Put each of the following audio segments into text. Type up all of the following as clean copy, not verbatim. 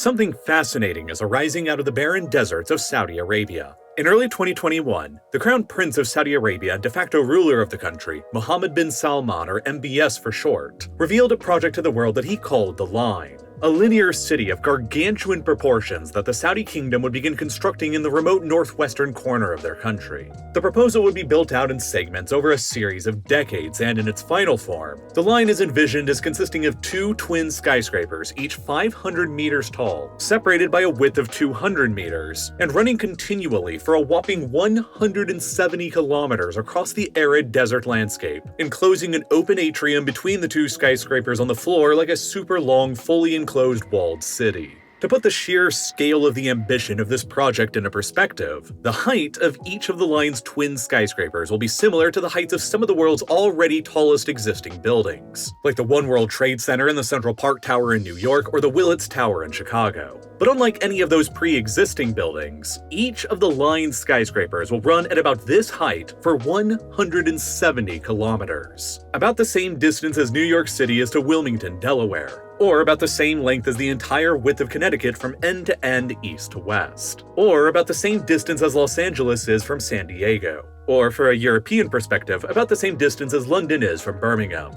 Something fascinating is arising out of the barren deserts of Saudi Arabia. In early 2021, the Crown Prince of Saudi Arabia and de facto ruler of the country, Mohammed bin Salman, or MBS for short, revealed a project to the world that he called the Line, a linear city of gargantuan proportions that the Saudi kingdom would begin constructing in the remote northwestern corner of their country. The proposal would be built out in segments over a series of decades, and in its final form, the line is envisioned as consisting of two twin skyscrapers, each 500 meters tall, separated by a width of 200 meters, and running continually for a whopping 170 kilometers across the arid desert landscape, enclosing an open atrium between the two skyscrapers on the floor like a super long, fully enclosed walled city. To put the sheer scale of the ambition of this project into perspective, the height of each of the line's twin skyscrapers will be similar to the heights of some of the world's already tallest existing buildings, like the One World Trade Center and the Central Park Tower in New York or the Willits Tower in Chicago. But unlike any of those pre-existing buildings, each of the line's skyscrapers will run at about this height for 170 kilometers, about the same distance as New York City is to Wilmington, Delaware, or about the same length as the entire width of Connecticut from end to end, east to west, or about the same distance as Los Angeles is from San Diego, or for a European perspective, about the same distance as London is from Birmingham.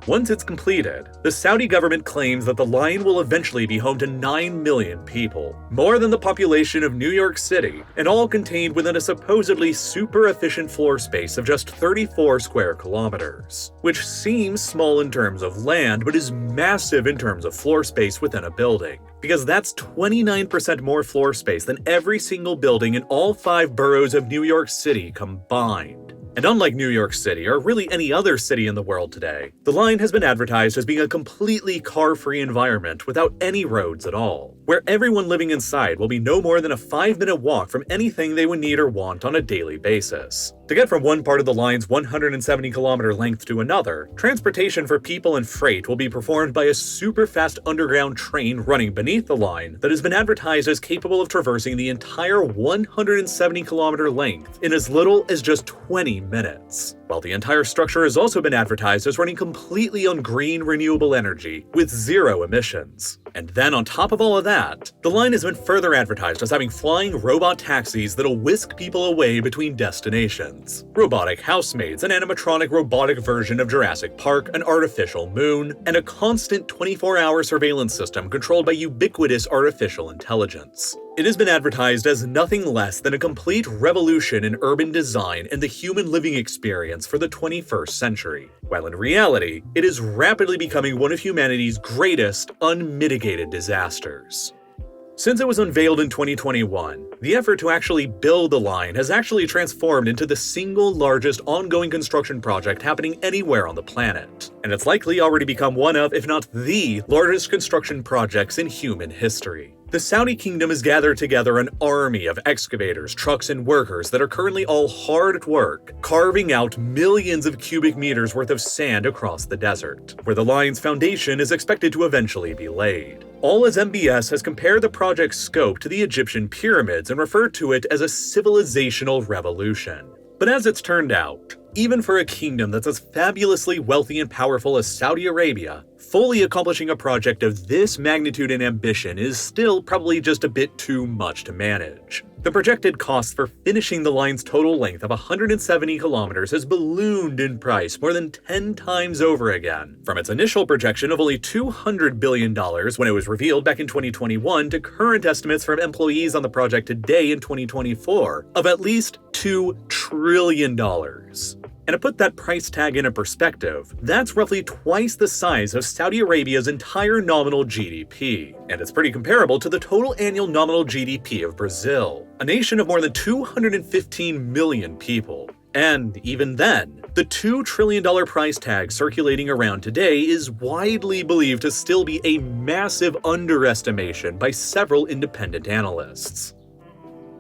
Once it's completed, the Saudi government claims that the line will eventually be home to 9 million people, more than the population of New York City, and all contained within a supposedly super efficient floor space of just 34 square kilometers, which seems small in terms of land, but is massive in terms of floor space within a building, because that's 29% more floor space than every single building in all 5 boroughs of New York City combined. And unlike New York City, or really any other city in the world today, the line has been advertised as being a completely car-free environment without any roads at all, where everyone living inside will be no more than a 5-minute walk from anything they would need or want on a daily basis. To get from one part of the line's 170-kilometer length to another, transportation for people and freight will be performed by a super-fast underground train running beneath the line that has been advertised as capable of traversing the entire 170-kilometer length in as little as just 20 minutes. While the entire structure has also been advertised as running completely on green renewable energy with 0 emissions. And then on top of all of that, the line has been further advertised as having flying robot taxis that'll whisk people away between destinations, robotic housemaids, an animatronic robotic version of Jurassic Park, an artificial moon, and a constant 24-hour surveillance system controlled by ubiquitous artificial intelligence. It has been advertised as nothing less than a complete revolution in urban design and the human living experience for the 21st century, while in reality, it is rapidly becoming one of humanity's greatest unmitigated disasters. Since it was unveiled in 2021, the effort to actually build the line has actually transformed into the single largest ongoing construction project happening anywhere on the planet, and it's likely already become one of, if not the largest construction projects in human history. The Saudi kingdom has gathered together an army of excavators, trucks, and workers that are currently all hard at work, carving out millions of cubic meters worth of sand across the desert, where the line's foundation is expected to eventually be laid. All as MBS has compared the project's scope to the Egyptian pyramids and referred to it as a civilizational revolution. But as it's turned out, even for a kingdom that's as fabulously wealthy and powerful as Saudi Arabia, fully accomplishing a project of this magnitude and ambition is still probably just a bit too much to manage. The projected cost for finishing the line's total length of 170 kilometers has ballooned in price more than 10 times over again, from its initial projection of only $200 billion when it was revealed back in 2021 to current estimates from employees on the project today in 2024 of at least $2 trillion. And to put that price tag into perspective, that's roughly twice the size of Saudi Arabia's entire nominal GDP, and it's pretty comparable to the total annual nominal GDP of Brazil, a nation of more than 215 million people. And even then, the $2 trillion price tag circulating around today is widely believed to still be a massive underestimation by several independent analysts.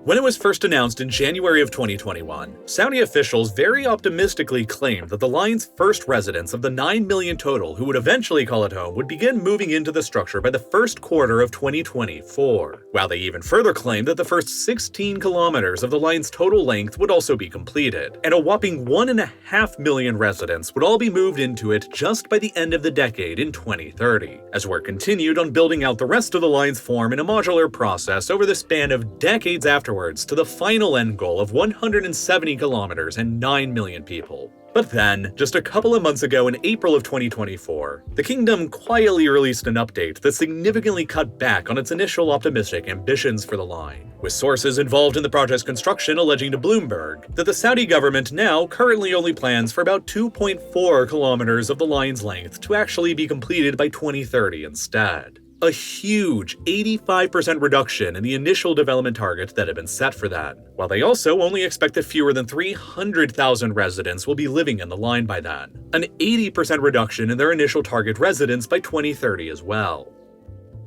When it was first announced in January of 2021, Saudi officials very optimistically claimed that the line's first residents of the 9 million total who would eventually call it home would begin moving into the structure by the first quarter of 2024, while they even further claimed that the first 16 kilometers of the line's total length would also be completed, and a whopping 1.5 million residents would all be moved into it just by the end of the decade in 2030, as work continued on building out the rest of the line's form in a modular process over the span of decades afterwards to the final end goal of 170 kilometers and 9 million people. But then, just a couple of months ago in April of 2024, the kingdom quietly released an update that significantly cut back on its initial optimistic ambitions for the line, with sources involved in the project's construction alleging to Bloomberg that the Saudi government now currently only plans for about 2.4 kilometers of the line's length to actually be completed by 2030 instead. A huge 85% reduction in the initial development target that had been set for that, while they also only expect that fewer than 300,000 residents will be living in the line by then, an 80% reduction in their initial target residents by 2030 as well.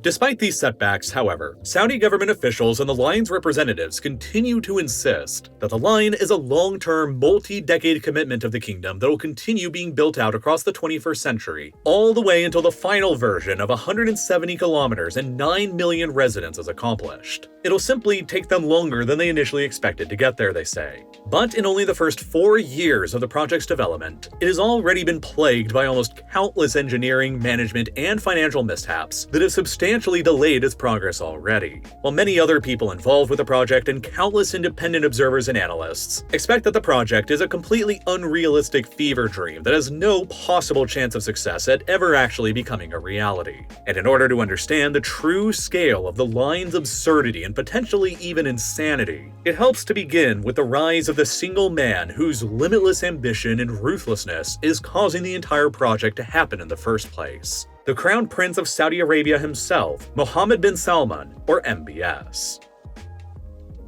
Despite these setbacks, however, Saudi government officials and the line's representatives continue to insist that the line is a long-term, multi-decade commitment of the kingdom that will continue being built out across the 21st century, all the way until the final version of 170 kilometers and 9 million residents is accomplished. It'll simply take them longer than they initially expected to get there, they say. But in only the first 4 years of the project's development, it has already been plagued by almost countless engineering, management, and financial mishaps that have substantially delayed its progress already. While many other people involved with the project and countless independent observers and analysts expect that the project is a completely unrealistic fever dream that has no possible chance of success at ever actually becoming a reality. And in order to understand the true scale of the line's absurdity and potentially even insanity, it helps to begin with the rise of the single man whose limitless ambition and ruthlessness is causing the entire project to happen in the first place. The Crown Prince of Saudi Arabia himself, Mohammed bin Salman, or MBS.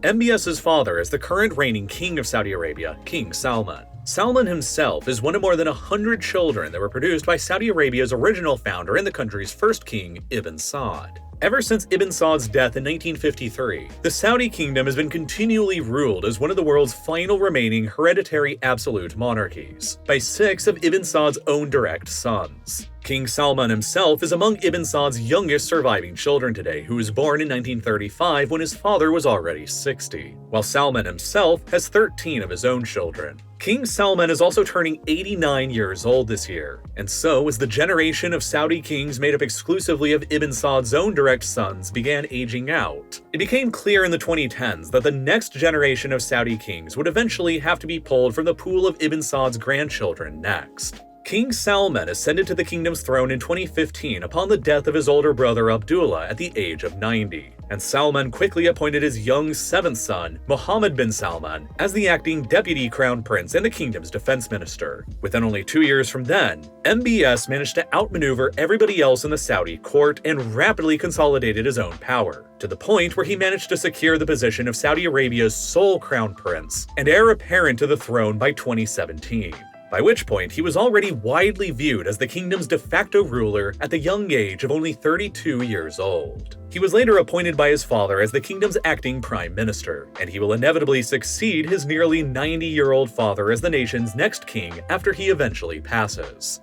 MBS's father is the current reigning king of Saudi Arabia, King Salman. Salman himself is one of more than 100 children that were produced by Saudi Arabia's original founder and the country's first king, Ibn Saud. Ever since Ibn Saud's death in 1953, the Saudi kingdom has been continually ruled as one of the world's final remaining hereditary absolute monarchies, by 6 of Ibn Saud's own direct sons. King Salman himself is among Ibn Saud's youngest surviving children today, who was born in 1935 when his father was already 60, while Salman himself has 13 of his own children. King Salman is also turning 89 years old this year, and so as the generation of Saudi kings made up exclusively of Ibn Saud's own direct sons began aging out, it became clear in the 2010s that the next generation of Saudi kings would eventually have to be pulled from the pool of Ibn Saud's grandchildren next. King Salman ascended to the kingdom's throne in 2015 upon the death of his older brother Abdullah at the age of 90, and Salman quickly appointed his young 7th son, Mohammed bin Salman, as the acting deputy crown prince and the kingdom's defense minister. Within only 2 years from then, MBS managed to outmaneuver everybody else in the Saudi court and rapidly consolidated his own power, to the point where he managed to secure the position of Saudi Arabia's sole crown prince and heir apparent to the throne by 2017. By which point he was already widely viewed as the kingdom's de facto ruler at the young age of only 32 years old. He was later appointed by his father as the kingdom's acting prime minister, and he will inevitably succeed his nearly 90-year-old father as the nation's next king after he eventually passes.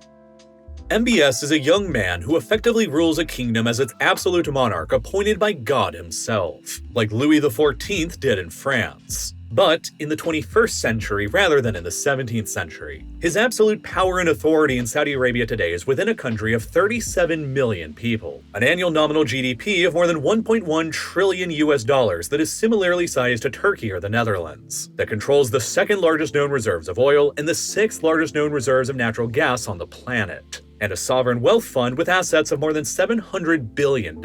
MBS is a young man who effectively rules a kingdom as its absolute monarch appointed by God himself, like Louis XIV did in France. But in the 21st century rather than in the 17th century. His absolute power and authority in Saudi Arabia today is within a country of 37 million people, an annual nominal GDP of more than 1.1 trillion US dollars that is similarly sized to Turkey or the Netherlands, that controls the 2nd largest known reserves of oil and the 6th largest known reserves of natural gas on the planet, and a sovereign wealth fund with assets of more than $700 billion.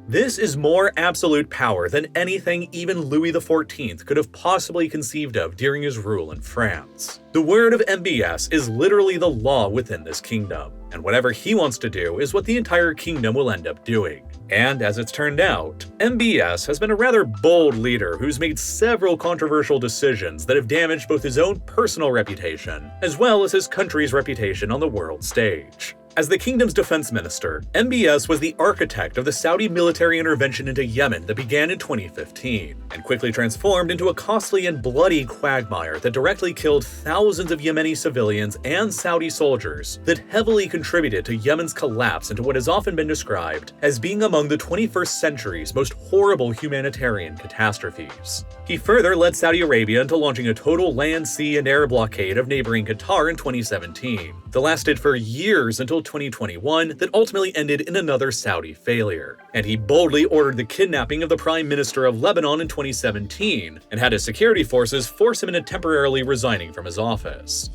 This is more absolute power than anything even Louis XIV could have possibly conceived of during his rule in France. The word of MBS is literally the law within this kingdom, and whatever he wants to do is what the entire kingdom will end up doing. And as it's turned out, MBS has been a rather bold leader who's made several controversial decisions that have damaged both his own personal reputation, as well as his country's reputation on the world stage. As the kingdom's defense minister, MBS was the architect of the Saudi military intervention into Yemen that began in 2015, and quickly transformed into a costly and bloody quagmire that directly killed thousands of Yemeni civilians and Saudi soldiers that heavily contributed to Yemen's collapse into what has often been described as being among the 21st century's most horrible humanitarian catastrophes. He further led Saudi Arabia into launching a total land, sea, and air blockade of neighboring Qatar in 2017 that lasted for years until 2021 that ultimately ended in another Saudi failure. And he boldly ordered the kidnapping of the Prime Minister of Lebanon in 2017 and had his security forces force him into temporarily resigning from his office.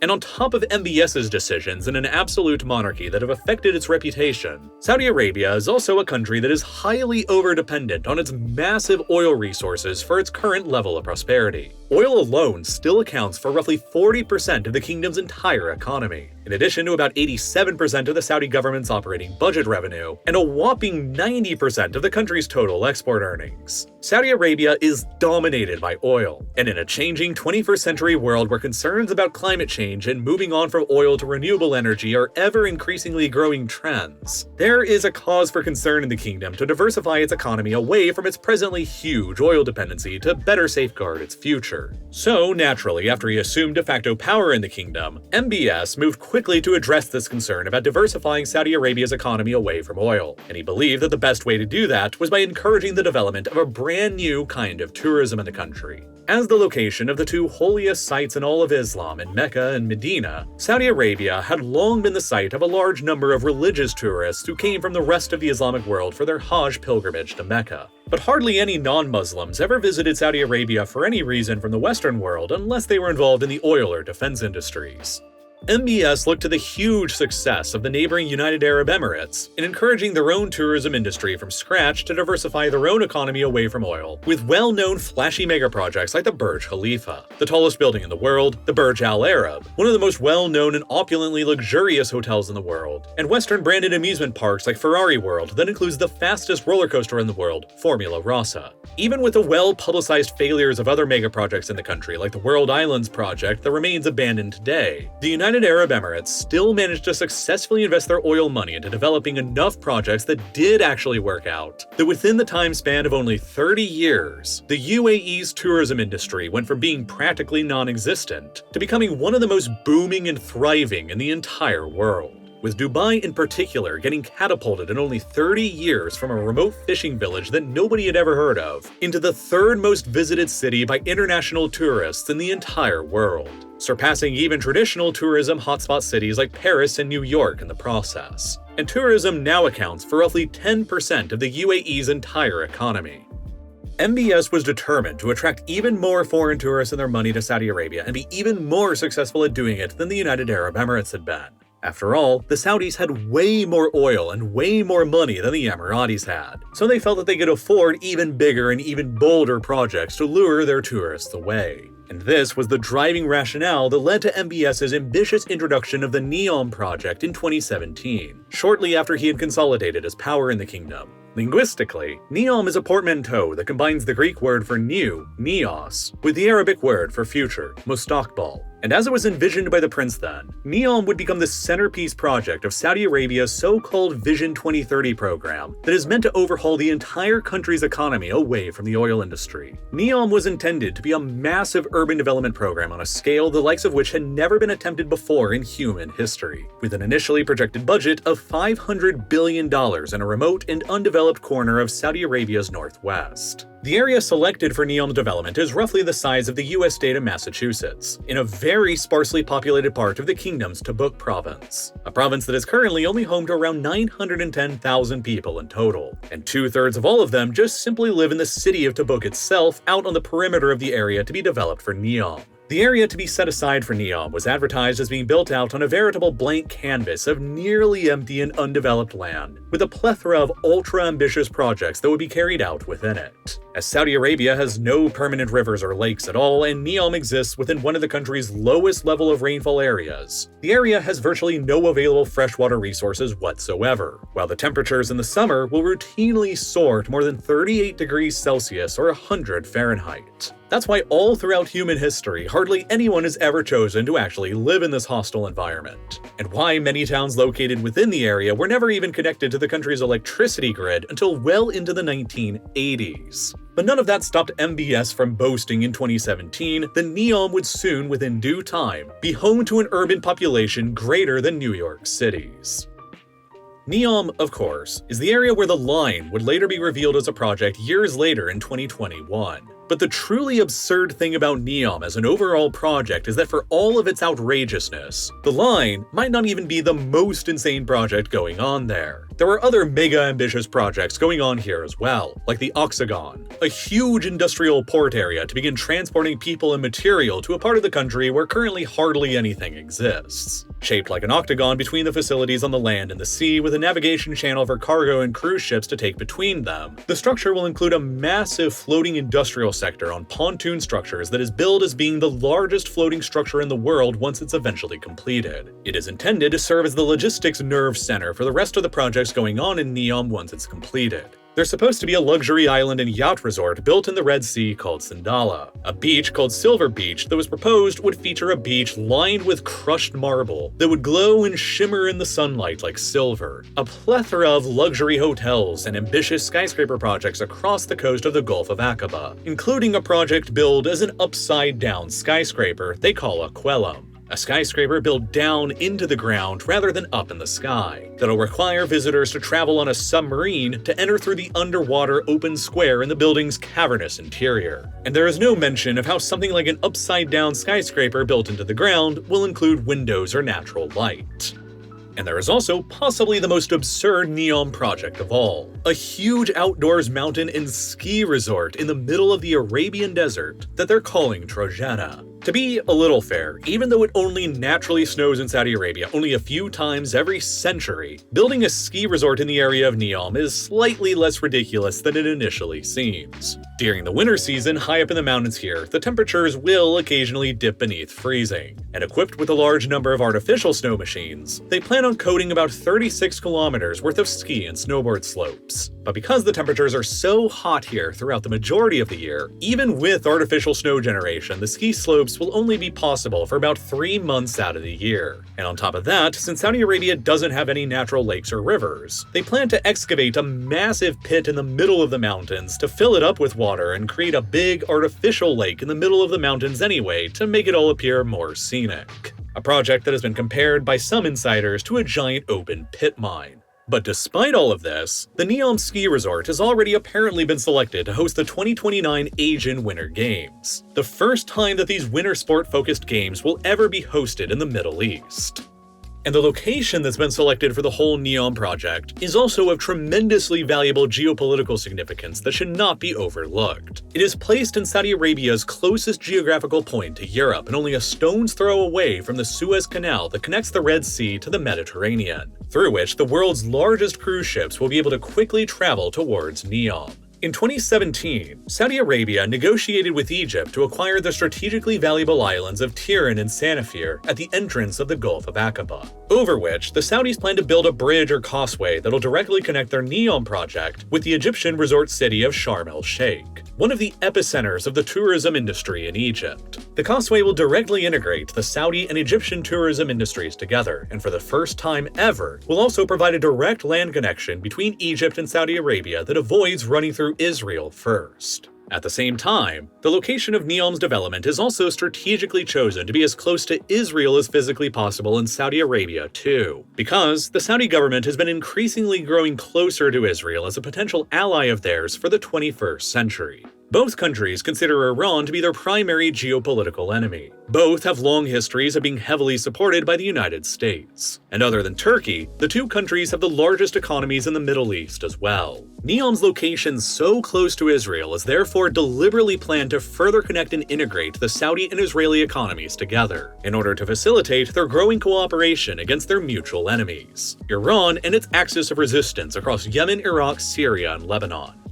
And on top of MBS's decisions in an absolute monarchy that have affected its reputation, Saudi Arabia is also a country that is highly overdependent on its massive oil resources for its current level of prosperity. Oil alone still accounts for roughly 40% of the kingdom's entire economy, in addition to about 87% of the Saudi government's operating budget revenue, and a whopping 90% of the country's total export earnings. Saudi Arabia is dominated by oil, and in a changing 21st century world where concerns about climate change and moving on from oil to renewable energy are ever increasingly growing trends, there is a cause for concern in the kingdom to diversify its economy away from its presently huge oil dependency to better safeguard its future. So, naturally, after he assumed de facto power in the kingdom, MBS moved quickly to address this concern about diversifying Saudi Arabia's economy away from oil, and he believed that the best way to do that was by encouraging the development of a brand new kind of tourism in the country. As the location of the two holiest sites in all of Islam in Mecca and Medina, Saudi Arabia had long been the site of a large number of religious tourists who came from the rest of the Islamic world for their Hajj pilgrimage to Mecca. But hardly any non-Muslims ever visited Saudi Arabia for any reason from the Western world unless they were involved in the oil or defense industries. MBS looked to the huge success of the neighboring United Arab Emirates in encouraging their own tourism industry from scratch to diversify their own economy away from oil, with well-known flashy megaprojects like the Burj Khalifa, the tallest building in the world, the Burj Al Arab, one of the most well-known and opulently luxurious hotels in the world, and Western-branded amusement parks like Ferrari World that includes the fastest roller coaster in the world, Formula Rossa. Even with the well-publicized failures of other megaprojects in the country like the World Islands project that remains abandoned today, the United Arab Emirates still managed to successfully invest their oil money into developing enough projects that did actually work out, that within the time span of only 30 years, the UAE's tourism industry went from being practically non-existent to becoming one of the most booming and thriving in the entire world, with Dubai in particular getting catapulted in only 30 years from a remote fishing village that nobody had ever heard of into the third most visited city by international tourists in the entire world, surpassing even traditional tourism hotspot cities like Paris and New York in the process. And tourism now accounts for roughly 10% of the UAE's entire economy. MBS was determined to attract even more foreign tourists and their money to Saudi Arabia and be even more successful at doing it than the United Arab Emirates had been. After all, the Saudis had way more oil and way more money than the Emiratis had, so they felt that they could afford even bigger and even bolder projects to lure their tourists away. And this was the driving rationale that led to MBS's ambitious introduction of the NEOM project in 2017, shortly after he had consolidated his power in the kingdom. Linguistically, NEOM is a portmanteau that combines the Greek word for new, neos, with the Arabic word for future, mustaqbal. And as it was envisioned by the prince then, NEOM would become the centerpiece project of Saudi Arabia's so-called Vision 2030 program that is meant to overhaul the entire country's economy away from the oil industry. NEOM was intended to be a massive urban development program on a scale the likes of which had never been attempted before in human history, with an initially projected budget of $500 billion in a remote and undeveloped corner of Saudi Arabia's northwest. The area selected for NEOM's development is roughly the size of the US state of Massachusetts, in a very sparsely populated part of the kingdom's Tabuk province, a province that is currently only home to around 910,000 people in total, and 2/3 of all of them just simply live in the city of Tabuk itself out on the perimeter of the area to be developed for NEOM. The area to be set aside for NEOM was advertised as being built out on a veritable blank canvas of nearly empty and undeveloped land, with a plethora of ultra-ambitious projects that would be carried out within it. As Saudi Arabia has no permanent rivers or lakes at all, and NEOM exists within one of the country's lowest level of rainfall areas, the area has virtually no available freshwater resources whatsoever, while the temperatures in the summer will routinely soar to more than 38 degrees Celsius or 100 Fahrenheit. That's why all throughout human history, hardly anyone has ever chosen to actually live in this hostile environment, and why many towns located within the area were never even connected to the country's electricity grid until well into the 1980s. But none of that stopped MBS from boasting in 2017 that Neom would soon, within due time, be home to an urban population greater than New York City's. Neom, of course, is the area where the line would later be revealed as a project years later in 2021. But the truly absurd thing about Neom as an overall project is that for all of its outrageousness, the line might not even be the most insane project going on there. There are other mega ambitious projects going on here as well, like the Oxagon, a huge industrial port area to begin transporting people and material to a part of the country where currently hardly anything exists. Shaped like an octagon between the facilities on the land and the sea with a navigation channel for cargo and cruise ships to take between them, the structure will include a massive floating industrial sector on pontoon structures that is billed as being the largest floating structure in the world once it's eventually completed. It is intended to serve as the logistics nerve center for the rest of the projects going on in Neom once it's completed. There's supposed to be a luxury island and yacht resort built in the Red Sea called Sandala. A beach called Silver Beach that was proposed would feature a beach lined with crushed marble that would glow and shimmer in the sunlight like silver. A plethora of luxury hotels and ambitious skyscraper projects across the coast of the Gulf of Aqaba, including a project billed as an upside-down skyscraper they call a Quelum. A skyscraper built down into the ground rather than up in the sky, that'll require visitors to travel on a submarine to enter through the underwater open square in the building's cavernous interior. And there is no mention of how something like an upside-down skyscraper built into the ground will include windows or natural light. And there is also possibly the most absurd Neom project of all, a huge outdoors mountain and ski resort in the middle of the Arabian desert that they're calling Trojana. To be a little fair, even though it only naturally snows in Saudi Arabia only a few times every century, building a ski resort in the area of Neom is slightly less ridiculous than it initially seems. During the winter season, high up in the mountains here, the temperatures will occasionally dip beneath freezing, and equipped with a large number of artificial snow machines, they plan on coating about 36 kilometers worth of ski and snowboard slopes. But because the temperatures are so hot here throughout the majority of the year, even with artificial snow generation, the ski slopes will only be possible for about 3 months out of the year. And on top of that, since Saudi Arabia doesn't have any natural lakes or rivers, they plan to excavate a massive pit in the middle of the mountains to fill it up with water and create a big artificial lake in the middle of the mountains anyway to make it all appear more scenic. A project that has been compared by some insiders to a giant open pit mine. But despite all of this, the Neom Ski Resort has already apparently been selected to host the 2029 Asian Winter Games, the first time that these winter sport-focused games will ever be hosted in the Middle East. And the location that's been selected for the whole Neom project is also of tremendously valuable geopolitical significance that should not be overlooked. It is placed in Saudi Arabia's closest geographical point to Europe and only a stone's throw away from the Suez Canal that connects the Red Sea to the Mediterranean, through which the world's largest cruise ships will be able to quickly travel towards Neom. In 2017, Saudi Arabia negotiated with Egypt to acquire the strategically valuable islands of Tiran and Sanafir at the entrance of the Gulf of Aqaba, over which the Saudis plan to build a bridge or causeway that'll directly connect their Neom project with the Egyptian resort city of Sharm el-Sheikh, one of the epicenters of the tourism industry in Egypt. The causeway will directly integrate the Saudi and Egyptian tourism industries together, and for the first time ever, will also provide a direct land connection between Egypt and Saudi Arabia that avoids running through Israel first. At the same time, the location of Neom's development is also strategically chosen to be as close to Israel as physically possible in Saudi Arabia too, because the Saudi government has been increasingly growing closer to Israel as a potential ally of theirs for the 21st century. Both countries consider Iran to be their primary geopolitical enemy. Both have long histories of being heavily supported by the United States. And other than Turkey, the two countries have the largest economies in the Middle East as well. Neom's location so close to Israel is therefore deliberately planned to further connect and integrate the Saudi and Israeli economies together, in order to facilitate their growing cooperation against their mutual enemies, Iran and its axis of resistance across Yemen, Iraq, Syria, and Lebanon.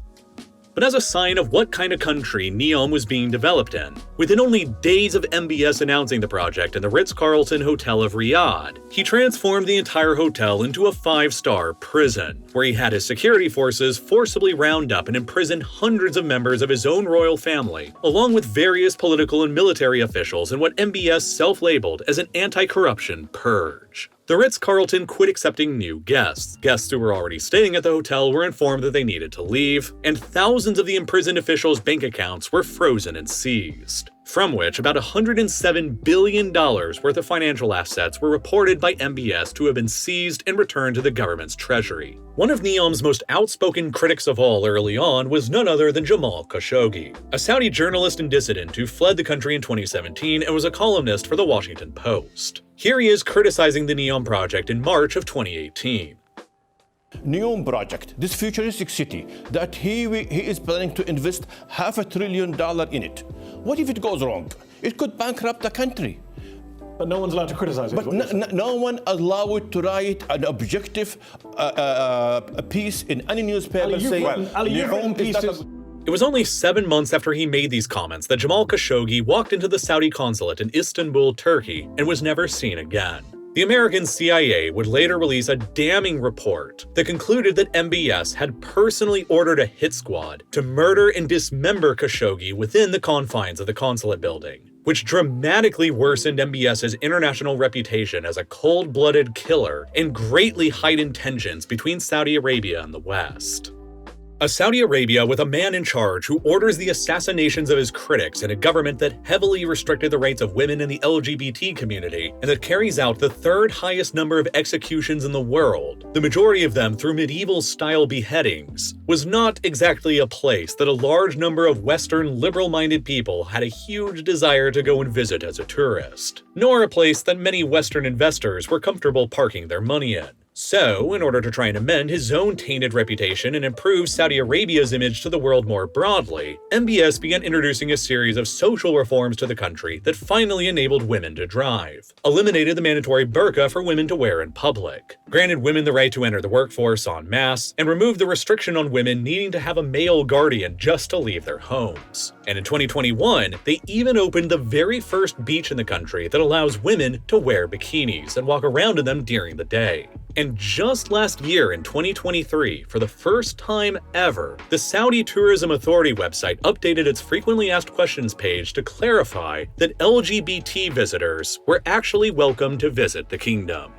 but as a sign of what kind of country NEOM was being developed in. Within only days of MBS announcing the project in the Ritz-Carlton Hotel of Riyadh, he transformed the entire hotel into a 5-star prison, where he had his security forces forcibly round up and imprison hundreds of members of his own royal family, along with various political and military officials in what MBS self-labeled as an anti-corruption purge. The Ritz-Carlton quit accepting new guests. Guests who were already staying at the hotel were informed that they needed to leave, and thousands of the imprisoned officials' bank accounts were frozen and seized, from which about $107 billion worth of financial assets were reported by MBS to have been seized and returned to the government's treasury. One of NEOM's most outspoken critics of all early on was none other than Jamal Khashoggi, a Saudi journalist and dissident who fled the country in 2017 and was a columnist for the Washington Post. Here he is criticizing the NEOM project in March of 2018. NEOM project, this futuristic city that he is planning to invest $500 billion in it. What if it goes wrong? It could bankrupt the country. But no one's allowed to criticize it. But no one allowed to write an objective piece in any newspaper saying, It was only 7 months after he made these comments that Jamal Khashoggi walked into the Saudi consulate in Istanbul, Turkey, and was never seen again. The American CIA would later release a damning report that concluded that MBS had personally ordered a hit squad to murder and dismember Khashoggi within the confines of the consulate building, which dramatically worsened MBS's international reputation as a cold-blooded killer and greatly heightened tensions between Saudi Arabia and the West. A Saudi Arabia with a man in charge who orders the assassinations of his critics in a government that heavily restricted the rights of women in the LGBT community and that carries out the third highest number of executions in the world, the majority of them through medieval-style beheadings, was not exactly a place that a large number of Western liberal-minded people had a huge desire to go and visit as a tourist, nor a place that many Western investors were comfortable parking their money in. So, in order to try and amend his own tainted reputation and improve Saudi Arabia's image to the world more broadly, MBS began introducing a series of social reforms to the country that finally enabled women to drive, eliminated the mandatory burqa for women to wear in public, granted women the right to enter the workforce en masse, and removed the restriction on women needing to have a male guardian just to leave their homes. And in 2021, they even opened the very first beach in the country that allows women to wear bikinis and walk around in them during the day. And just last year in 2023, for the first time ever, the Saudi Tourism Authority website updated its frequently asked questions page to clarify that LGBT visitors were actually welcome to visit the kingdom.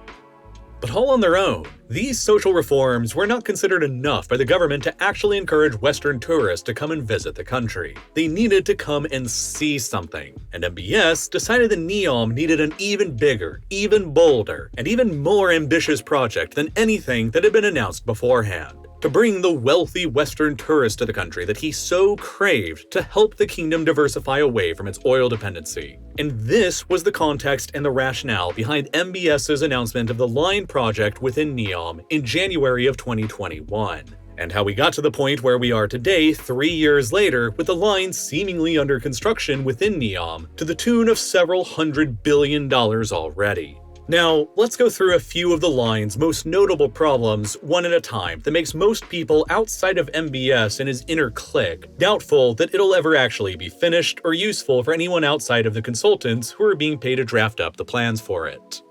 But all on their own, these social reforms were not considered enough by the government to actually encourage Western tourists to come and visit the country. They needed to come and see something, and MBS decided that NEOM needed an even bigger, even bolder, and even more ambitious project than anything that had been announced beforehand, to bring the wealthy Western tourist to the country that he so craved to help the kingdom diversify away from its oil dependency. And this was the context and the rationale behind MBS's announcement of the line project within NEOM in January of 2021. And how we got to the point where we are today, 3 years later, with the line seemingly under construction within NEOM to the tune of several $100 billion already. Now, let's go through a few of the line's most notable problems one at a time that makes most people outside of MBS and his inner clique doubtful that it'll ever actually be finished or useful for anyone outside of the consultants who are being paid to draft up the plans for it.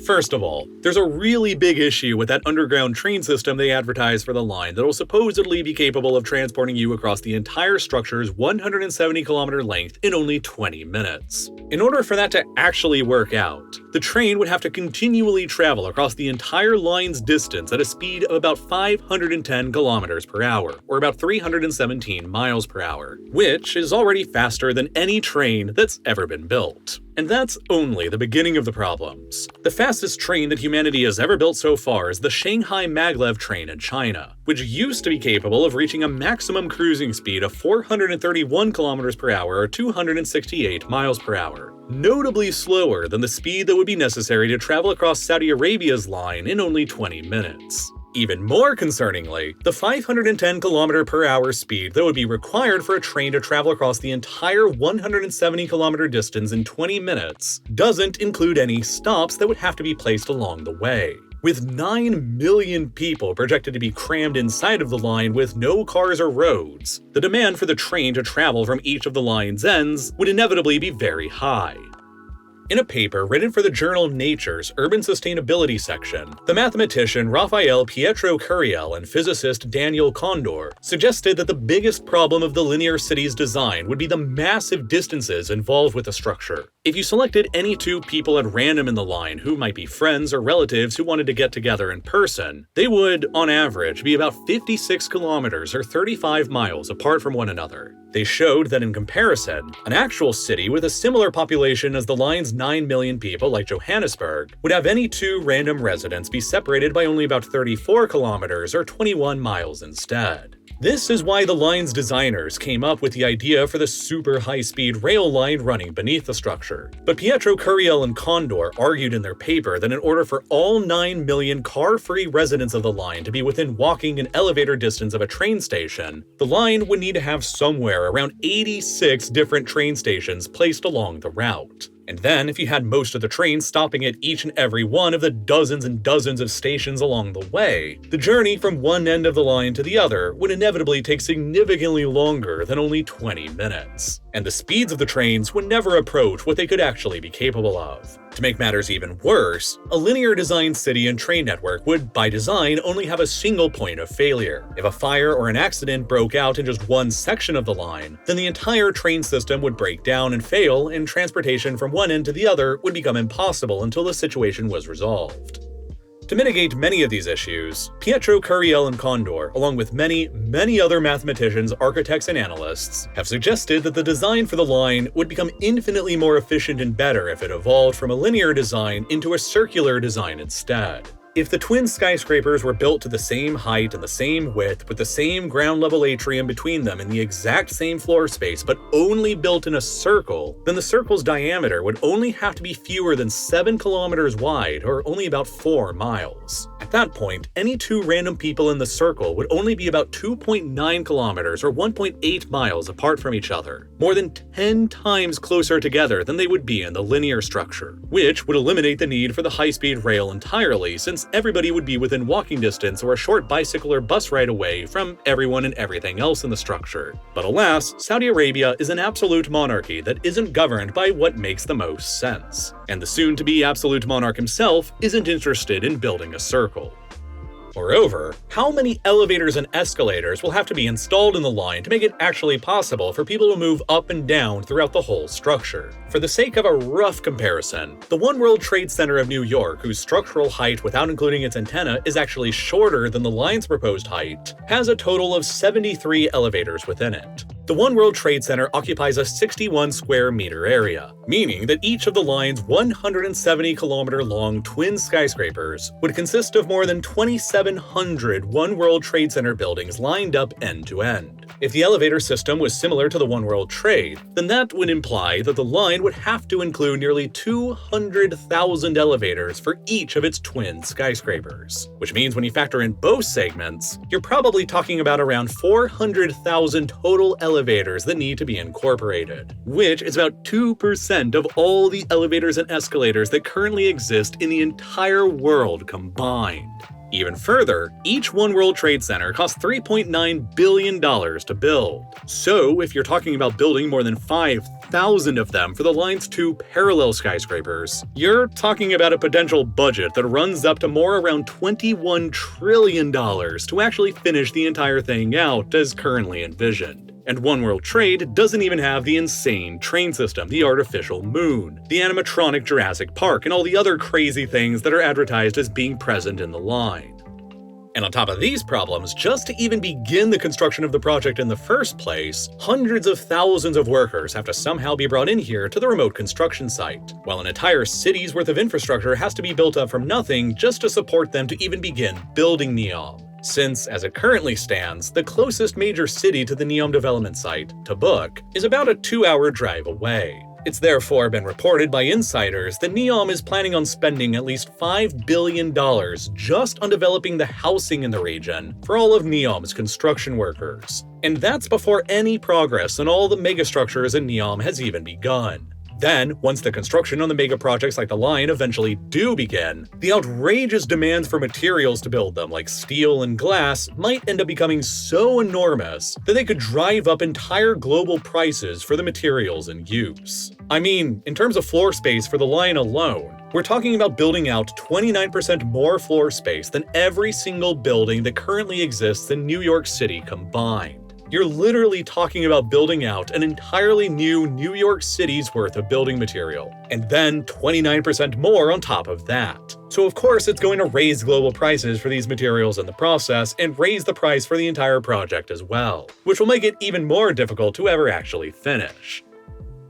First of all, there's a really big issue with that underground train system they advertise for the line that'll supposedly be capable of transporting you across the entire structure's 170-kilometer length in only 20 minutes. In order for that to actually work out, the train would have to continually travel across the entire line's distance at a speed of about 510 kilometers per hour, or about 317 miles per hour, which is already faster than any train that's ever been built. And that's only the beginning of the problems. The fastest train that humanity has ever built so far is the Shanghai Maglev train in China, which used to be capable of reaching a maximum cruising speed of 431 kilometers per hour or 268 miles per hour, notably slower than the speed that would be necessary to travel across Saudi Arabia's line in only 20 minutes. Even more concerningly, the 510 km per hour speed that would be required for a train to travel across the entire 170 kilometer distance in 20 minutes doesn't include any stops that would have to be placed along the way. With 9 million people projected to be crammed inside of the line with no cars or roads, the demand for the train to travel from each of the line's ends would inevitably be very high. In a paper written for the journal Nature's Urban Sustainability section, the mathematician Raphael Pietro Curiel and physicist Daniel Condor suggested that the biggest problem of the linear city's design would be the massive distances involved with the structure. If you selected any two people at random in the line who might be friends or relatives who wanted to get together in person, they would, on average, be about 56 kilometers or 35 miles apart from one another. They showed that in comparison, an actual city with a similar population as the line's 9 million people, like Johannesburg, would have any two random residents be separated by only about 34 kilometers or 21 miles instead. This is why the line's designers came up with the idea for the super high-speed rail line running beneath the structure. But Pietro Curiel and Condor argued in their paper that in order for all 9 million car-free residents of the line to be within walking and elevator distance of a train station, the line would need to have somewhere around 86 different train stations placed along the route. And then, if you had most of the trains stopping at each and every one of the dozens and dozens of stations along the way, the journey from one end of the line to the other would inevitably take significantly longer than only 20 minutes. And the speeds of the trains would never approach what they could actually be capable of. To make matters even worse, a linear designed city and train network would, by design, only have a single point of failure. If a fire or an accident broke out in just one section of the line, then the entire train system would break down and fail, and transportation from one end to the other would become impossible until the situation was resolved. To mitigate many of these issues, Pietro Curiel and Condor, along with many other mathematicians, architects, and analysts, have suggested that the design for the line would become infinitely more efficient and better if it evolved from a linear design into a circular design instead. If the twin skyscrapers were built to the same height and the same width, with the same ground-level atrium between them in the exact same floor space, but only built in a circle, then the circle's diameter would only have to be fewer than 7 kilometers wide, or only about 4 miles. At that point, any two random people in the circle would only be about 2.9 kilometers or 1.8 miles apart from each other, more than 10 times closer together than they would be in the linear structure, which would eliminate the need for the high-speed rail entirely, since everybody would be within walking distance or a short bicycle or bus ride away from everyone and everything else in the structure. But alas, Saudi Arabia is an absolute monarchy that isn't governed by what makes the most sense. And the soon-to-be absolute monarch himself isn't interested in building a circle. Moreover, how many elevators and escalators will have to be installed in the line to make it actually possible for people to move up and down throughout the whole structure? For the sake of a rough comparison, the One World Trade Center of New York, whose structural height without including its antenna is actually shorter than the line's proposed height, has a total of 73 elevators within it. The One World Trade Center occupies a 61 square meter area, meaning that each of the line's 170-kilometer-long twin skyscrapers would consist of more than 2,700 One World Trade Center buildings lined up end to end. If the elevator system was similar to the One World Trade, then that would imply that the line would have to include nearly 200,000 elevators for each of its twin skyscrapers. Which means when you factor in both segments, you're probably talking about around 400,000 total elevators that need to be incorporated, which is about 2% of all the elevators and escalators that currently exist in the entire world combined. Even further, each One World Trade Center costs $3.9 billion to build. So, if you're talking about building more than 5,000 of them for the line's two parallel skyscrapers, you're talking about a potential budget that runs up to more around $21 trillion to actually finish the entire thing out as currently envisioned. And One World Trade doesn't even have the insane train system, the artificial moon, the animatronic Jurassic Park, and all the other crazy things that are advertised as being present in the line. And on top of these problems, just to even begin the construction of the project in the first place, hundreds of thousands of workers have to somehow be brought in here to the remote construction site, while an entire city's worth of infrastructure has to be built up from nothing just to support them to even begin building NEOM. Since, as it currently stands, the closest major city to the NEOM development site, Tabuk, is about a 2-hour drive away. It's therefore been reported by insiders that NEOM is planning on spending at least $5 billion just on developing the housing in the region for all of NEOM's construction workers. And that's before any progress on all the megastructures in NEOM has even begun. Then, once the construction on the mega projects like the line eventually do begin, the outrageous demands for materials to build them, like steel and glass, might end up becoming so enormous that they could drive up entire global prices for the materials in use. I mean, in terms of floor space for the line alone, we're talking about building out 29% more floor space than every single building that currently exists in New York City combined. You're literally talking about building out an entirely new New York City's worth of building material, and then 29% more on top of that. So of course it's going to raise global prices for these materials in the process and raise the price for the entire project as well, which will make it even more difficult to ever actually finish.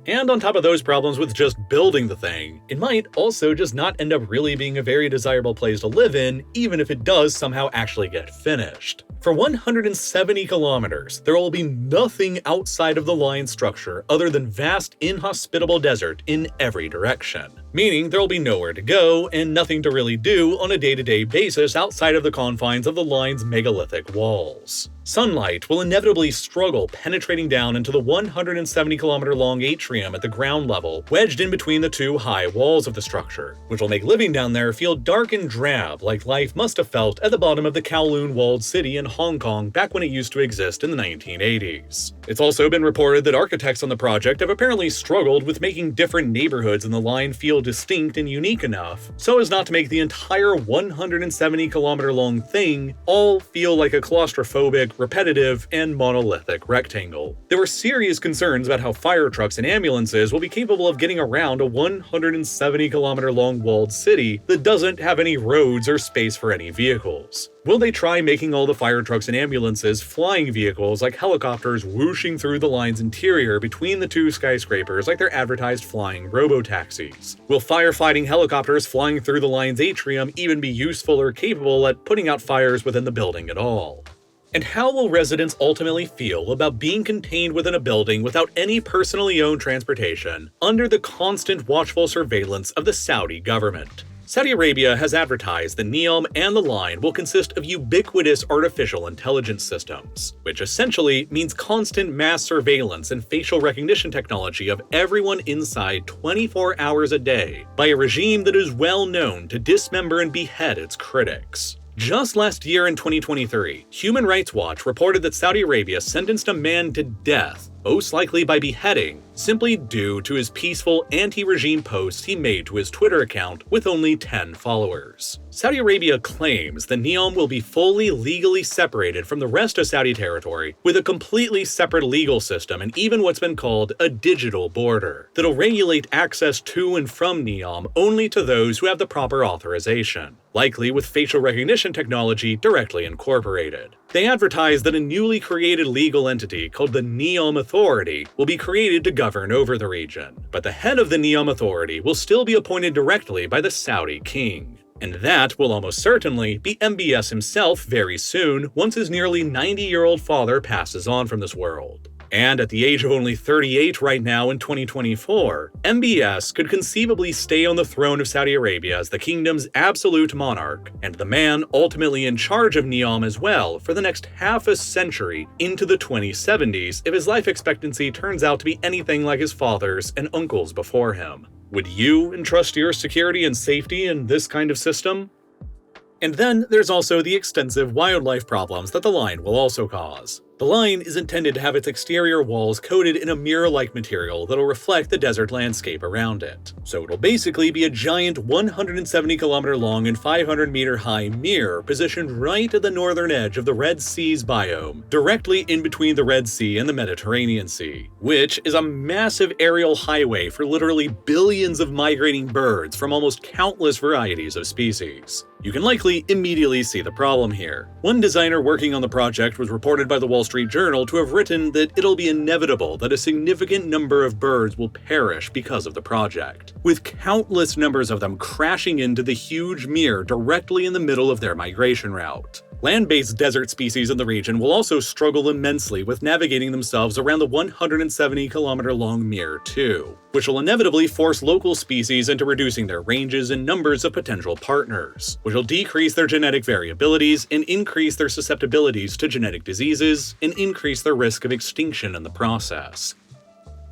And on top of those problems with just building the thing, it might also just not end up really being a very desirable place to live in, even if it does somehow actually get finished. For 170 kilometers, there will be nothing outside of the line structure other than vast, inhospitable desert in every direction. Meaning there will be nowhere to go and nothing to really do on a day-to-day basis outside of the confines of the line's megalithic walls. Sunlight will inevitably struggle penetrating down into the 170-kilometer-long atrium at the ground level, wedged in between the two high walls of the structure, which will make living down there feel dark and drab like life must have felt at the bottom of the Kowloon-walled city in Hong Kong back when it used to exist in the 1980s. It's also been reported that architects on the project have apparently struggled with making different neighborhoods in the line feel distinct and unique enough so as not to make the entire 170-kilometer-long thing all feel like a claustrophobic, repetitive, and monolithic rectangle. There were serious concerns about how fire trucks and ambulances will be capable of getting around a 170-kilometer-long walled city that doesn't have any roads or space for any vehicles. Will they try making all the fire trucks and ambulances flying vehicles like helicopters whooshing through the line's interior between the two skyscrapers like their advertised flying robo-taxis? Will firefighting helicopters flying through the line's atrium even be useful or capable at putting out fires within the building at all? And how will residents ultimately feel about being contained within a building without any personally owned transportation, under the constant watchful surveillance of the Saudi government? Saudi Arabia has advertised the NEOM and the line will consist of ubiquitous artificial intelligence systems, which essentially means constant mass surveillance and facial recognition technology of everyone inside 24 hours a day by a regime that is well known to dismember and behead its critics. Just last year in 2023, Human Rights Watch reported that Saudi Arabia sentenced a man to death, most likely by beheading, simply due to his peaceful anti-regime posts he made to his Twitter account with only 10 followers. Saudi Arabia claims the NEOM will be fully legally separated from the rest of Saudi territory with a completely separate legal system and even what's been called a digital border that'll regulate access to and from NEOM only to those who have the proper authorization, likely with facial recognition technology directly incorporated. They advertise that a newly created legal entity called the NEOM Authority will be created to govern over the region, but the head of the NEOM Authority will still be appointed directly by the Saudi king. And that will almost certainly be MBS himself very soon once his nearly 90-year-old father passes on from this world. And at the age of only 38 right now in 2024, MBS could conceivably stay on the throne of Saudi Arabia as the kingdom's absolute monarch, and the man ultimately in charge of NEOM as well for the next half a century into the 2070s if his life expectancy turns out to be anything like his father's and uncle's before him. Would you entrust your security and safety in this kind of system? And then there's also the extensive wildlife problems that the line will also cause. The line is intended to have its exterior walls coated in a mirror-like material that'll reflect the desert landscape around it. So it'll basically be a giant 170-kilometer-long and 500-meter-high mirror positioned right at the northern edge of the Red Sea's biome, directly in between the Red Sea and the Mediterranean Sea, which is a massive aerial highway for literally billions of migrating birds from almost countless varieties of species. You can likely immediately see the problem here. One designer working on the project was reported by the Wall Street Journal to have written that it'll be inevitable that a significant number of birds will perish because of the project, with countless numbers of them crashing into the huge mirror directly in the middle of their migration route. Land-based desert species in the region will also struggle immensely with navigating themselves around the 170-kilometer-long mirror too, which will inevitably force local species into reducing their ranges and numbers of potential partners, which will decrease their genetic variabilities and increase their susceptibilities to genetic diseases and increase their risk of extinction in the process.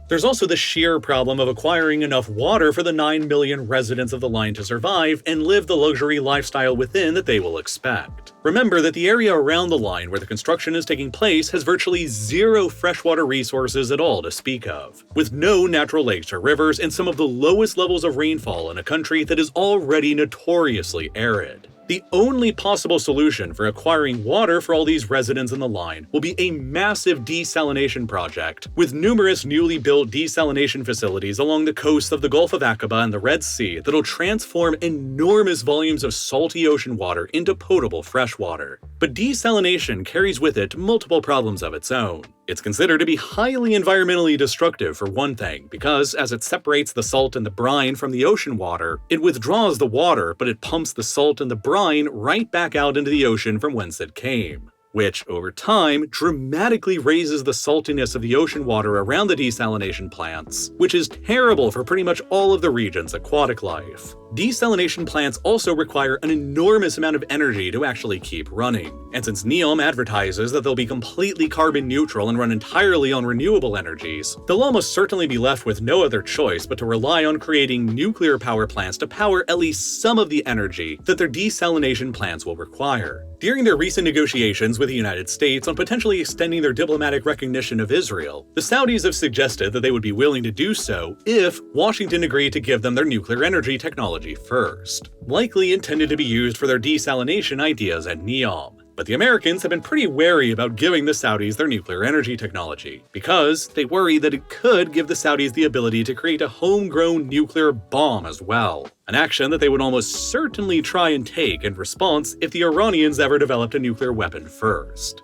There's also the sheer problem of acquiring enough water for the 9 million residents of the line to survive and live the luxury lifestyle within that they will expect. Remember that the area around the line where the construction is taking place has virtually zero freshwater resources at all to speak of, with no natural lakes or rivers and some of the lowest levels of rainfall in a country that is already notoriously arid. The only possible solution for acquiring water for all these residents in the line will be a massive desalination project, with numerous newly built desalination facilities along the coast of the Gulf of Aqaba and the Red Sea that'll transform enormous volumes of salty ocean water into potable freshwater. But desalination carries with it multiple problems of its own. It's considered to be highly environmentally destructive for one thing, because as it separates the salt and the brine from the ocean water, it withdraws the water, but it pumps the salt and the brine right back out into the ocean from whence it came, which, over time, dramatically raises the saltiness of the ocean water around the desalination plants, which is terrible for pretty much all of the region's aquatic life. Desalination plants also require an enormous amount of energy to actually keep running, and since NEOM advertises that they'll be completely carbon neutral and run entirely on renewable energies, they'll almost certainly be left with no other choice but to rely on creating nuclear power plants to power at least some of the energy that their desalination plants will require. During their recent negotiations with the United States on potentially extending their diplomatic recognition of Israel, the Saudis have suggested that they would be willing to do so if Washington agreed to give them their nuclear energy technology first, likely intended to be used for their desalination ideas at NEOM. But the Americans have been pretty wary about giving the Saudis their nuclear energy technology, because they worry that it could give the Saudis the ability to create a homegrown nuclear bomb as well, an action that they would almost certainly try and take in response if the Iranians ever developed a nuclear weapon first.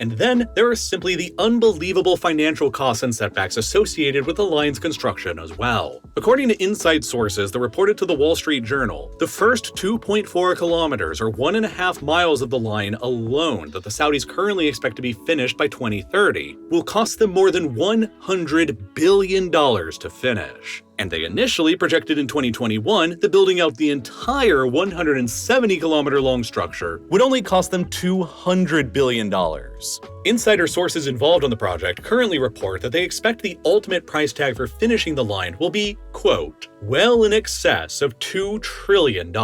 And then there are simply the unbelievable financial costs and setbacks associated with the line's construction as well. According to inside sources that reported to the Wall Street Journal, the first 2.4 kilometers or 1.5 miles of the line alone that the Saudis currently expect to be finished by 2030 will cost them more than $100 billion to finish. And they initially projected in 2021 that building out the entire 170-kilometer-long structure would only cost them $200 billion. Insider sources involved on the project currently report that they expect the ultimate price tag for finishing the line will be, quote, well in excess of $2 trillion,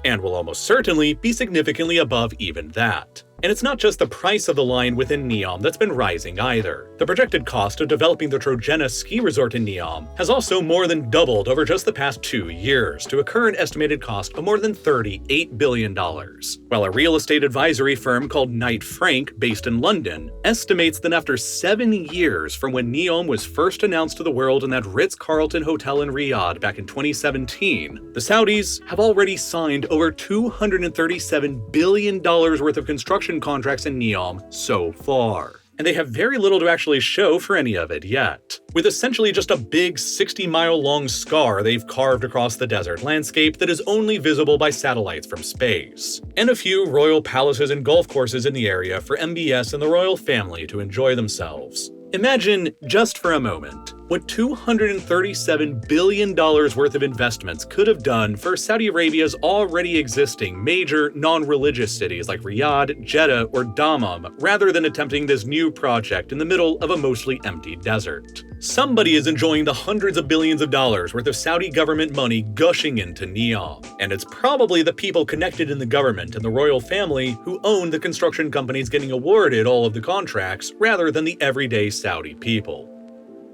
and will almost certainly be significantly above even that. And it's not just the price of the line within NEOM that's been rising either. The projected cost of developing the Trojena ski resort in NEOM has also more than doubled over just the past 2 years to a current estimated cost of more than $38 billion. While a real estate advisory firm called Knight Frank, based in London, estimates that after 7 years from when NEOM was first announced to the world in that Ritz-Carlton hotel in Riyadh back in 2017, the Saudis have already signed over $237 billion worth of construction contracts in NEOM so far, and they have very little to actually show for any of it yet, with essentially just a big 60-mile-long scar they've carved across the desert landscape that is only visible by satellites from space, and a few royal palaces and golf courses in the area for MBS and the royal family to enjoy themselves. Imagine, just for a moment, what $237 billion worth of investments could have done for Saudi Arabia's already existing major non-religious cities like Riyadh, Jeddah, or Dammam, rather than attempting this new project in the middle of a mostly empty desert. Somebody is enjoying the hundreds of billions of dollars worth of Saudi government money gushing into NEOM, and it's probably the people connected in the government and the royal family who own the construction companies getting awarded all of the contracts, rather than the everyday Saudi people.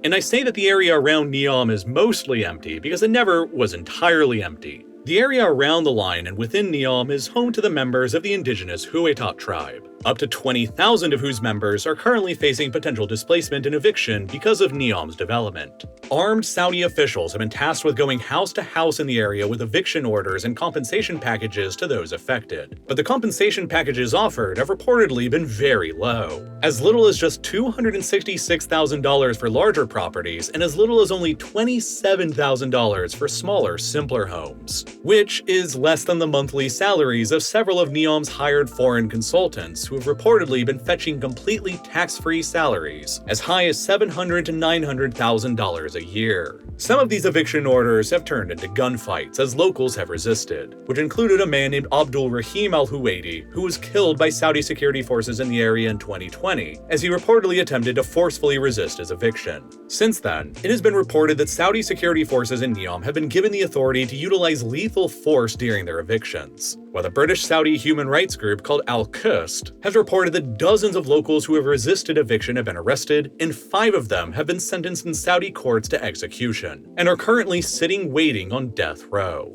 And I say that the area around NEOM is mostly empty because it never was entirely empty. The area around the line and within NEOM is home to the members of the indigenous Huaytat tribe, up to 20,000 of whose members are currently facing potential displacement and eviction because of NEOM's development. Armed Saudi officials have been tasked with going house to house in the area with eviction orders and compensation packages to those affected. But the compensation packages offered have reportedly been very low, as little as just $266,000 for larger properties and as little as only $27,000 for smaller, simpler homes, which is less than the monthly salaries of several of NEOM's hired foreign consultants who have reportedly been fetching completely tax-free salaries as high as $700,000 to $900,000 a year. Some of these eviction orders have turned into gunfights as locals have resisted, which included a man named Abdul Rahim al-Huwaidi, who was killed by Saudi security forces in the area in 2020, as he reportedly attempted to forcefully resist his eviction. Since then, it has been reported that Saudi security forces in Neom have been given the authority to utilize lethal force during their evictions, while the British Saudi human rights group called Al-Qist has reported that dozens of locals who have resisted eviction have been arrested, and 5 of them have been sentenced in Saudi courts to execution, and are currently sitting waiting on death row.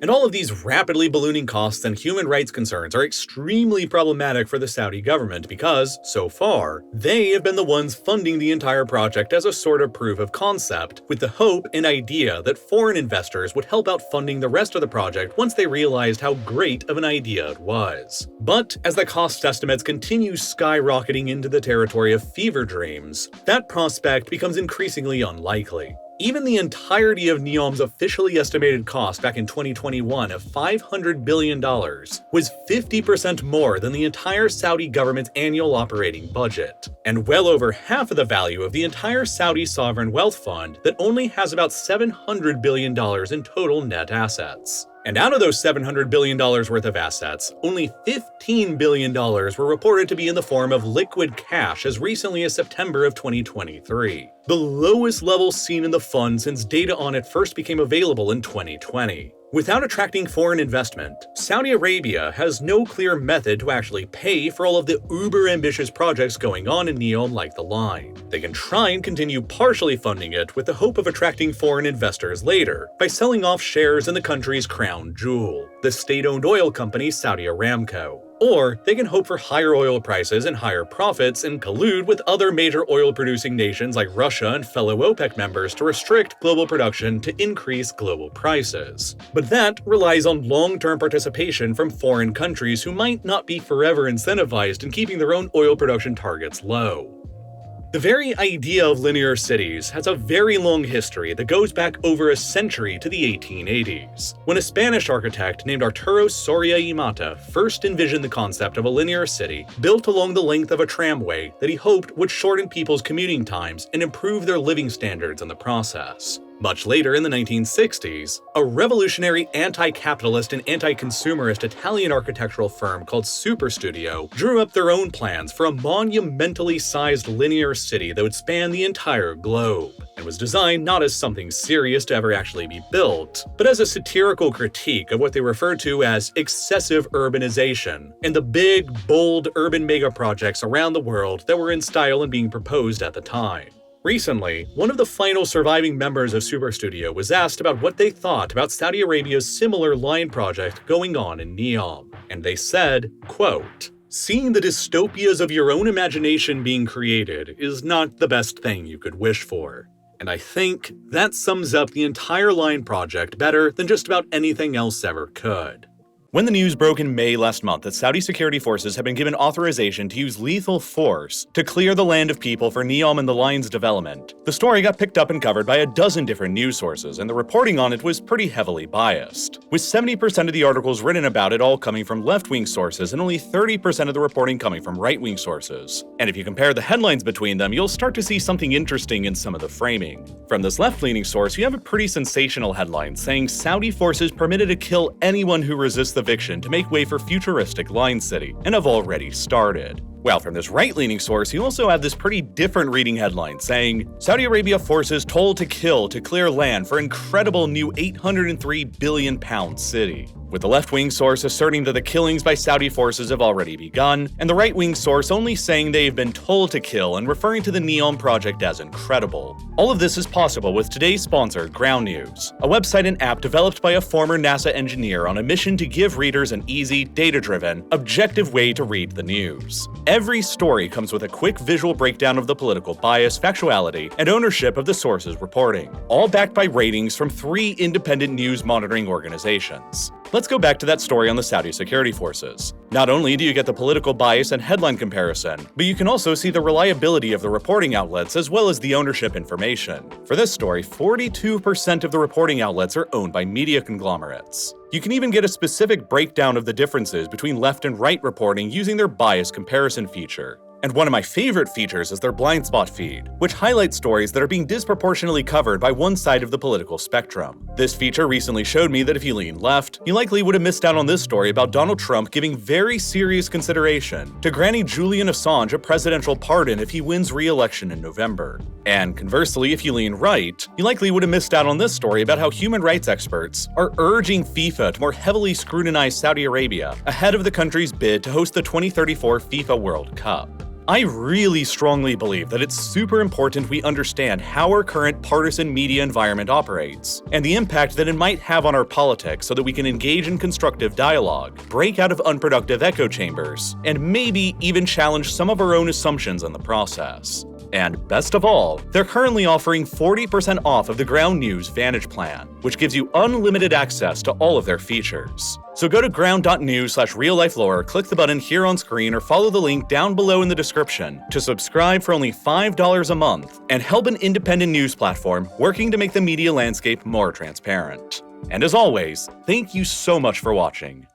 And all of these rapidly ballooning costs and human rights concerns are extremely problematic for the Saudi government because, so far, they have been the ones funding the entire project as a sort of proof of concept, with the hope and idea that foreign investors would help out funding the rest of the project once they realized how great of an idea it was. But as the cost estimates continue skyrocketing into the territory of fever dreams, that prospect becomes increasingly unlikely. Even the entirety of Neom's officially estimated cost back in 2021 of $500 billion was 50% more than the entire Saudi government's annual operating budget, and well over half of the value of the entire Saudi sovereign wealth fund that only has about $700 billion in total net assets. And out of those $700 billion worth of assets, only $15 billion were reported to be in the form of liquid cash as recently as September of 2023, the lowest level seen in the fund since data on it first became available in 2020. Without attracting foreign investment, Saudi Arabia has no clear method to actually pay for all of the uber-ambitious projects going on in Neom like the line. They can try and continue partially funding it with the hope of attracting foreign investors later by selling off shares in the country's crown jewel, the state-owned oil company Saudi Aramco. Or they can hope for higher oil prices and higher profits and collude with other major oil-producing nations like Russia and fellow OPEC members to restrict global production to increase global prices. But that relies on long-term participation from foreign countries who might not be forever incentivized in keeping their own oil production targets low. The very idea of linear cities has a very long history that goes back over a century to the 1880s, when a Spanish architect named Arturo Soria y Mata first envisioned the concept of a linear city built along the length of a tramway that he hoped would shorten people's commuting times and improve their living standards in the process. Much later in the 1960s, a revolutionary anti-capitalist and anti-consumerist Italian architectural firm called Superstudio drew up their own plans for a monumentally sized linear city that would span the entire globe, and was designed not as something serious to ever actually be built, but as a satirical critique of what they referred to as excessive urbanization and the big, bold urban megaprojects around the world that were in style and being proposed at the time. Recently, one of the final surviving members of Superstudio was asked about what they thought about Saudi Arabia's similar line project going on in Neom, and they said, quote, "Seeing the dystopias of your own imagination being created is not the best thing you could wish for." And I think that sums up the entire line project better than just about anything else ever could. When the news broke in May last month that Saudi security forces had been given authorization to use lethal force to clear the land of people for Neom and the line's development, the story got picked up and covered by a dozen different news sources, and the reporting on it was pretty heavily biased, with 70% of the articles written about it all coming from left-wing sources and only 30% of the reporting coming from right-wing sources. And if you compare the headlines between them, you'll start to see something interesting in some of the framing. From this left-leaning source, you have a pretty sensational headline saying Saudi forces permitted to kill anyone who resists eviction to make way for futuristic Line City, and have already started. While from this right-leaning source, you also have this pretty different reading headline saying, Saudi Arabia forces told to kill to clear land for incredible new £803 billion city, with the left-wing source asserting that the killings by Saudi forces have already begun, and the right-wing source only saying they've been told to kill and referring to the Neom project as incredible. All of this is possible with today's sponsor, Ground News, a website and app developed by a former NASA engineer on a mission to give readers an easy, data-driven, objective way to read the news. Every story comes with a quick visual breakdown of the political bias, factuality, and ownership of the source's reporting, all backed by ratings from 3 independent news monitoring organizations. Let's go back to that story on the Saudi security forces. Not only do you get the political bias and headline comparison, but you can also see the reliability of the reporting outlets as well as the ownership information. For this story, 42% of the reporting outlets are owned by media conglomerates. You can even get a specific breakdown of the differences between left and right reporting using their bias comparison feature. And one of my favorite features is their blind spot feed, which highlights stories that are being disproportionately covered by one side of the political spectrum. This feature recently showed me that if you lean left, you likely would have missed out on this story about Donald Trump giving very serious consideration to granting Julian Assange a presidential pardon if he wins re-election in November. And conversely, if you lean right, you likely would have missed out on this story about how human rights experts are urging FIFA to more heavily scrutinize Saudi Arabia ahead of the country's bid to host the 2034 FIFA World Cup. I really strongly believe that it's super important we understand how our current partisan media environment operates, and the impact that it might have on our politics so that we can engage in constructive dialogue, break out of unproductive echo chambers, and maybe even challenge some of our own assumptions in the process. And best of all, they're currently offering 40% off of the Ground News Vantage plan, which gives you unlimited access to all of their features. So go to ground.news/real-life-lore, click the button here on screen, or follow the link down below in the description to subscribe for only $5 a month and help an independent news platform working to make the media landscape more transparent. And as always, thank you so much for watching.